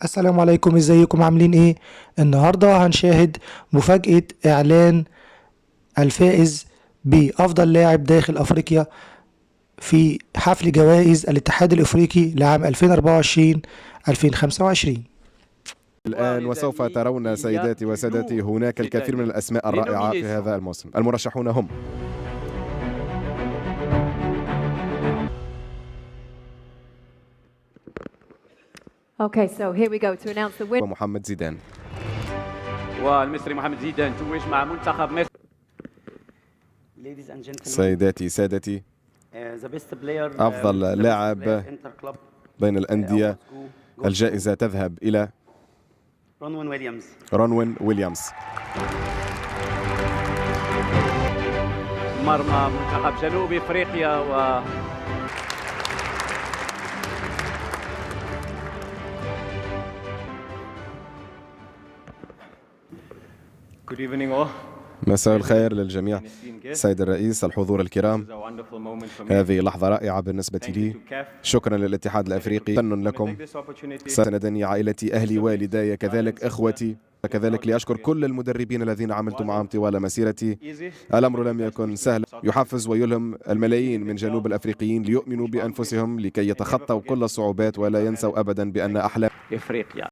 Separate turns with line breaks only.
السلام عليكم، ازيكم عاملين ايه؟ النهاردة هنشاهد مفاجأة اعلان الفائز بافضل لاعب داخل افريقيا في حفل جوائز الاتحاد الافريقي لعام 2024 2025.
الآن وسوف ترون سيداتي وسادتي هناك الكثير من الأسماء الرائعة في هذا الموسم. المرشحون هم
Okay, so here we go to announce the winner.
ومحمد زيدان.
والمصري محمد زيدان توج مع منتخب مصر.
سيداتي سادتي، أفضل لاعب بين الأندية، الجائزة تذهب إلى رونوين ويليامز.
مرمى منتخب جنوب افريقيا Good evening all.
مساء الخير للجميع. سيد الرئيس، الحضور الكرام، هذه لحظة رائعة بالنسبة لي. شكرا للاتحاد الأفريقي، شكرا لكم. سندني عائلتي، أهلي، والداي، كذلك إخوتي، كذلك لأشكر كل المدربين الذين عملت معهم طوال مسيرتي. الأمر لم يكن سهلا، يحفز ويلهم الملايين من جنوب الأفريقيين ليؤمنوا بأنفسهم لكي يتخطوا كل الصعوبات ولا ينسوا أبدا بأن أحلام
افريقيا.